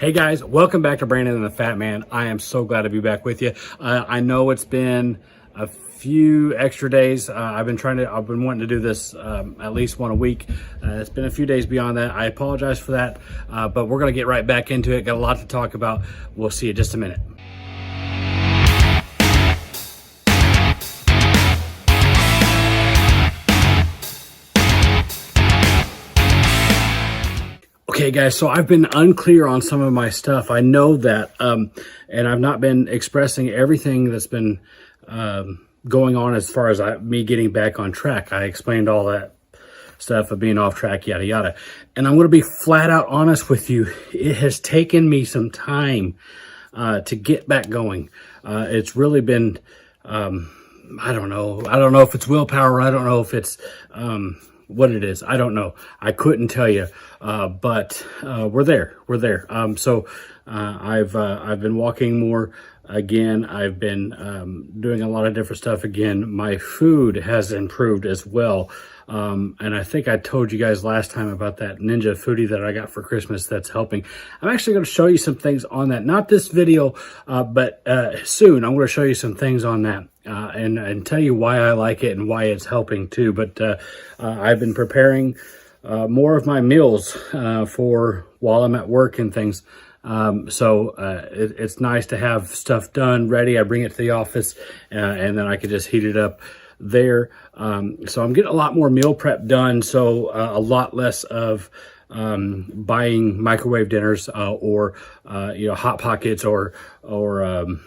Hey guys, welcome back to Brandon and the Fat Man. I am so glad to be back with you. I know it's been a few extra days. I've been wanting to do this at least one a week. It's been a few days beyond that. I apologize for that, but we're gonna get right back into it. Got a lot to talk about. We'll see you in just a minute. Okay guys, so I've been unclear on some of my stuff. I know that, and I've not been expressing everything that's been going on as far as me getting back on track. I explained all that stuff of being off track, yada, yada. And I'm going to be flat out honest with you. It has taken me some time to get back going. It's really been, I don't know if it's willpower. I don't know if it's, what it is. I don't know. I couldn't tell you, but we're there. So I've been walking more again. I've been doing a lot of different stuff again. My food has improved as well. And I think I told you guys last time about that Ninja Foodie that I got for Christmas that's helping. I'm actually going to show you some things on that. Not this video, but soon I'm going to show you some things on that. And tell you why I like it and why it's helping too. But I've been preparing more of my meals for while I'm at work and things. So it's nice to have stuff done, ready. I bring it to the office and then I can just heat it up there. So I'm getting a lot more meal prep done. So a lot less of buying microwave dinners or Hot Pockets or going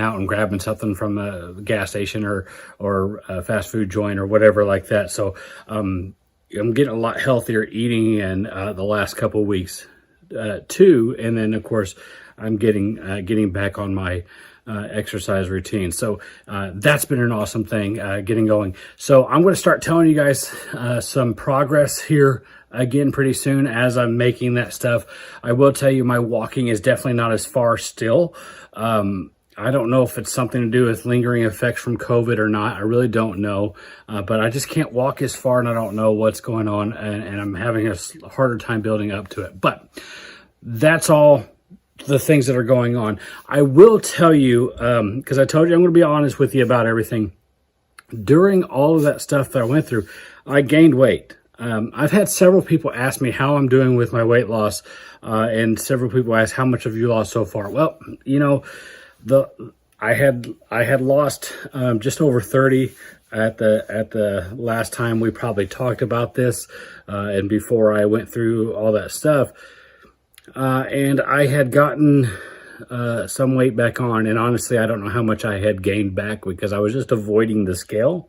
out and grabbing something from a gas station or a fast food joint or whatever like that. So I'm getting a lot healthier eating in the last couple of weeks too. And then of course I'm getting back on my exercise routine. So that's been an awesome thing, getting going. So I'm going to start telling you guys some progress here again pretty soon as I'm making that stuff. I will tell you my walking is definitely not as far still. I don't know if it's something to do with lingering effects from COVID or not. I really don't know, but I just can't walk as far and I don't know what's going on, and I'm having a harder time building up to it. But that's all the things that are going on. I will tell you, because I told you I'm going to be honest with you about everything. During all of that stuff that I went through, I gained weight. I've had several people ask me how I'm doing with my weight loss, and several people ask how much have you lost so far. Well, I had lost just over 30 at the last time we probably talked about this, and before I went through all that stuff. And I had gotten some weight back on, and honestly, I don't know how much I had gained back because I was just avoiding the scale.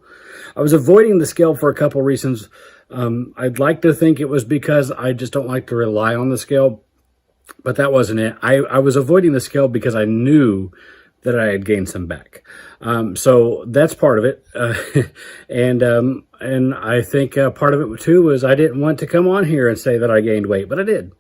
I was avoiding the scale for a couple reasons. I'd like to think it was because I just don't like to rely on the scale, but that wasn't it. I was avoiding the scale because I knew that I had gained some back. So that's part of it. And I think part of it too was I didn't want to come on here and say that I gained weight, but I did.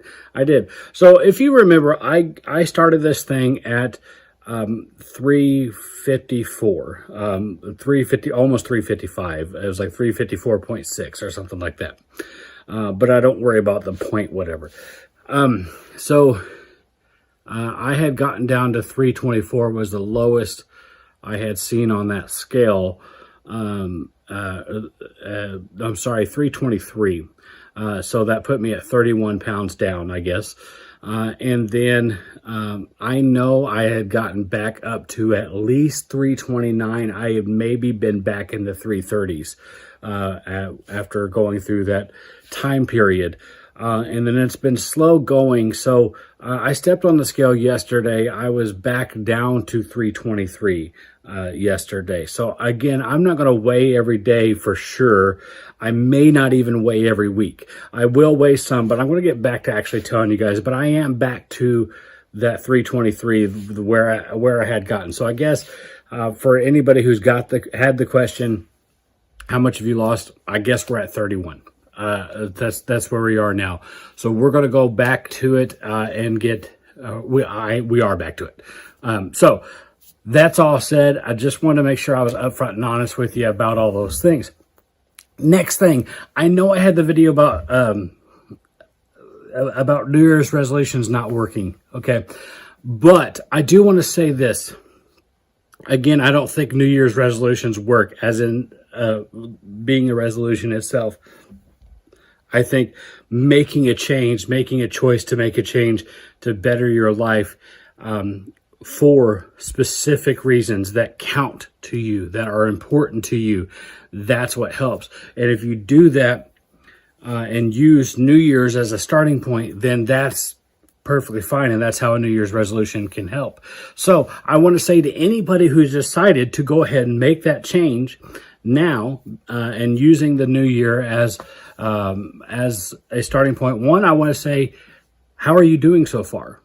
So if you remember, I started this thing at 354, 350, almost 355. It was like 354.6 or something like that. But I don't worry about the point, whatever. I had gotten down to 324 was the lowest I had seen on that scale. I'm sorry, 323. So that put me at 31 pounds down, I guess. And then I know I had gotten back up to at least 329. I had maybe been back in the 330s after going through that time period. And then it's been slow going. So I stepped on the scale yesterday. I was back down to 323 yesterday. So again, I'm not going to weigh every day for sure. I may not even weigh every week. I will weigh some, but I'm going to get back to actually telling you guys. But I am back to that 323 where I had gotten. So I guess for anybody who's had the question, how much have you lost? I guess we're at 31. That's where we are now. So we're going to go back to it and get we are back to it. So that's all said. I just wanted to make sure I was upfront and honest with you about all those things. Next thing, I know I had the video about about New Year's resolutions not working. Okay. But I do want to say this. Again, I don't think New Year's resolutions work as in being a resolution itself. I think making a change, making a choice to make a change to better your life for specific reasons that count to you, that are important to you, that's what helps. And if you do that and use New Year's as a starting point, then that's perfectly fine. And that's how a New Year's resolution can help. So I want to say to anybody who's decided to go ahead and make that change now and using the new year as a starting point, one, I want to say, how are you doing so far?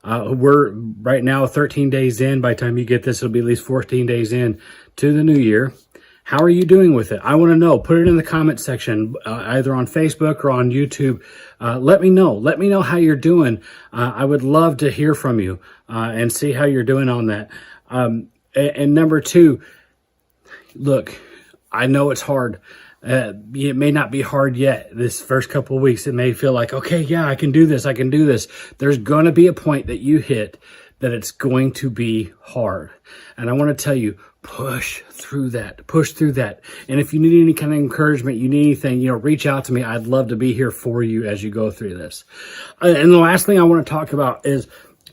We're right now 13 days in. By the time you get this, it'll be at least 14 days in to the new year. How are you doing with it? I want to know. Put it in the comment section, either on Facebook or on YouTube. Let me know. Let me know how you're doing. I would love to hear from you and see how you're doing on that. And number two, look, I know it's hard. It may not be hard yet. This first couple of weeks, it may feel like, okay, yeah, I can do this. I can do this. There's going to be a point that you hit that it's going to be hard. And I want to tell you, push through that. Push through that. And if you need any kind of encouragement, you need anything, reach out to me. I'd love to be here for you as you go through this. And the last thing I want to talk about is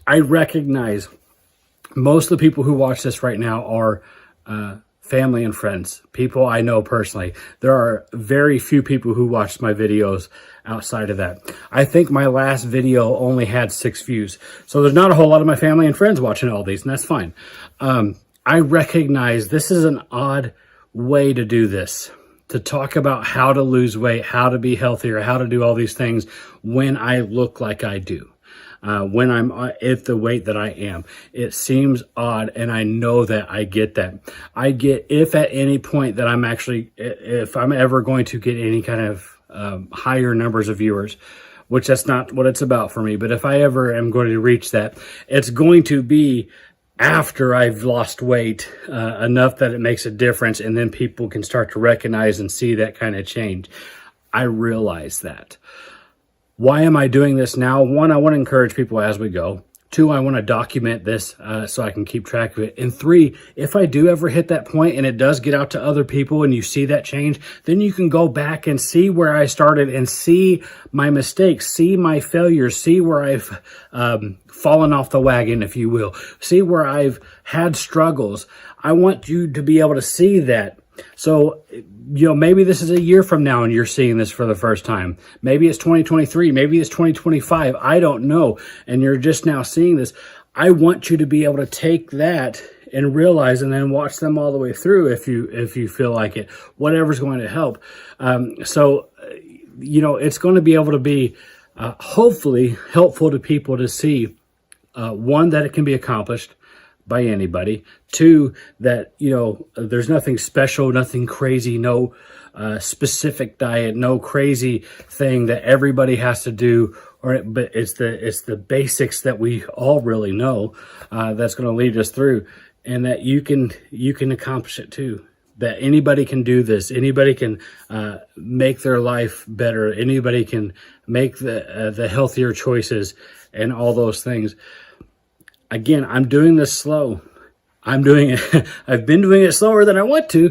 I recognize most of the people who watch this right now are family and friends, people I know personally. There are very few people who watch my videos outside of that. I think my last video only had 6 views. So there's not a whole lot of my family and friends watching all these, and that's fine. I recognize this is an odd way to do this, to talk about how to lose weight, how to be healthier, how to do all these things when I look like I do. When I'm at the weight that I am. It seems odd, and I know that. I get that. I get if at any point that I'm actually, if I'm ever going to get any kind of higher numbers of viewers, which that's not what it's about for me, but if I ever am going to reach that, it's going to be after I've lost weight enough that it makes a difference, and then people can start to recognize and see that kind of change. I realize that. Why am I doing this now? One, I want to encourage people as we go. Two, I want to document this so I can keep track of it. And three, if I do ever hit that point and it does get out to other people and you see that change, then you can go back and see where I started and see my mistakes, see my failures, see where I've fallen off the wagon, if you will, see where I've had struggles. I want you to be able to see that. So, maybe this is a year from now and you're seeing this for the first time. Maybe it's 2023. Maybe it's 2025. I don't know. And you're just now seeing this. I want you to be able to take that and realize and then watch them all the way through if you feel like it. Whatever's going to help. So, it's going to be able to be hopefully helpful to people to see, one, that it can be accomplished by anybody. Two, that, there's nothing special, nothing crazy, no specific diet, no crazy thing that everybody has to do, but it's the basics that we all really know that's going to lead us through, and that you can accomplish it too. That anybody can do this. Anybody can make their life better. Anybody can make the healthier choices and all those things. Again, I'm doing this slow. I've been doing it slower than I want to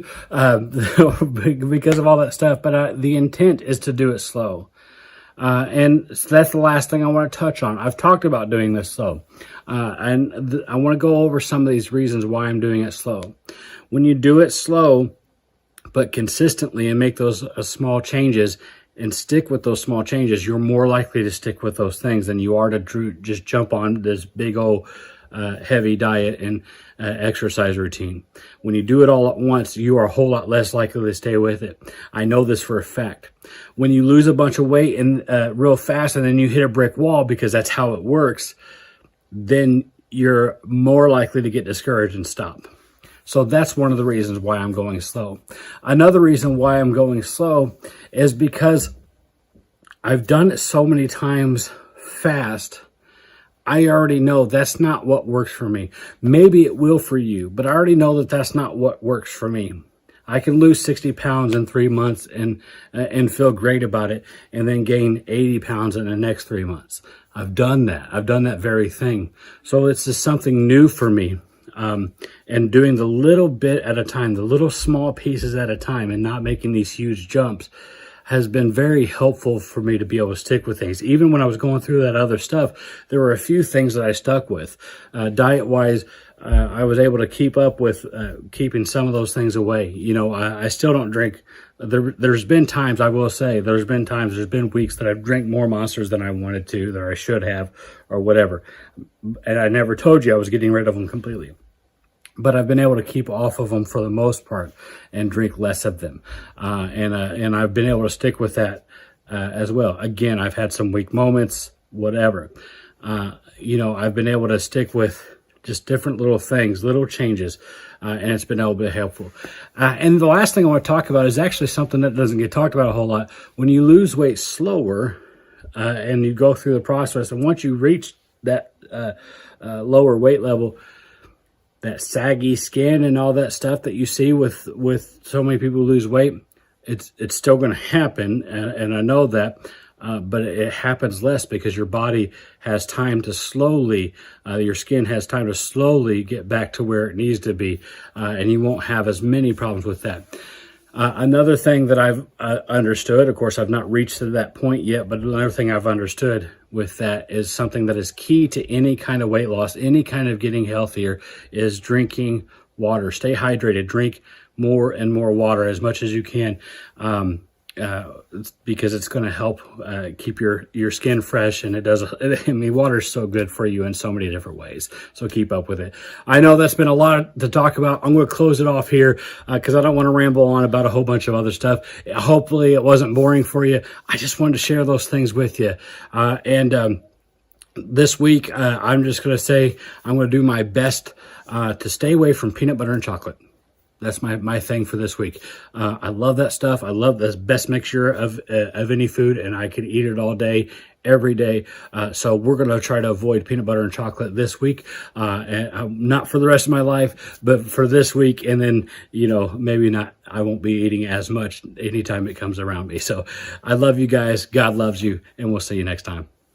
because of all that stuff, but the intent is to do it slow. And so that's the last thing I want to touch on. I've talked about doing this slow. And I want to go over some of these reasons why I'm doing it slow. When you do it slow, but consistently and make those small changes, and stick with those small changes, you're more likely to stick with those things than you are to just jump on this big old heavy diet and exercise routine. When you do it all at once, you are a whole lot less likely to stay with it. I know this for a fact. When you lose a bunch of weight and real fast and then you hit a brick wall because that's how it works, then you're more likely to get discouraged and stop. So that's one of the reasons why I'm going slow. Another reason why I'm going slow is because I've done it so many times fast. I already know that's not what works for me. Maybe it will for you, but I already know that that's not what works for me. I can lose 60 pounds in 3 months and feel great about it, and then gain 80 pounds in the next 3 months. I've done that. I've done that very thing. So it's just something new for me. And doing the little bit at a time, the little small pieces at a time, and not making these huge jumps has been very helpful for me to be able to stick with things. Even when I was going through that other stuff, there were a few things that I stuck with. Diet-wise, I was able to keep up with keeping some of those things away. You know, I still don't drink. There's been times, I will say, there's been weeks that I've drank more Monsters than I wanted to, that I should have, or whatever. And I never told you I was getting rid of them completely. But I've been able to keep off of them for the most part and drink less of them. And I've been able to stick with that as well. Again, I've had some weak moments, whatever. You know, I've been able to stick with just different little things, little changes, and it's been able to be helpful. And the last thing I want to talk about is actually something that doesn't get talked about a whole lot. When you lose weight slower and you go through the process, and once you reach that lower weight level, that saggy skin and all that stuff that you see with so many people who lose weight, it's still going to happen, and I know that, but it happens less because your body has time to slowly, your skin has time to slowly get back to where it needs to be, and you won't have as many problems with that. Another thing that I've understood, of course, I've not reached to that point yet, but another thing I've understood with that is something that is key to any kind of weight loss, any kind of getting healthier, is drinking water. Stay hydrated. Drink more and more water, as much as you can, because it's going to help keep your skin fresh, and it does. I mean, water is so good for you in so many different ways. So keep up with it. I know that's been a lot to talk about. I'm going to close it off here because I don't want to ramble on about a whole bunch of other stuff. Hopefully, it wasn't boring for you. I just wanted to share those things with you, and this week I'm just going to say I'm going to do my best to stay away from peanut butter and chocolate. That's my thing for this week. I love that stuff. I love the best mixture of any food, and I could eat it all day, every day. So we're going to try to avoid peanut butter and chocolate this week, and not for the rest of my life, but for this week. And then, you know, maybe not, I won't be eating as much anytime it comes around me. So I love you guys. God loves you, and we'll see you next time.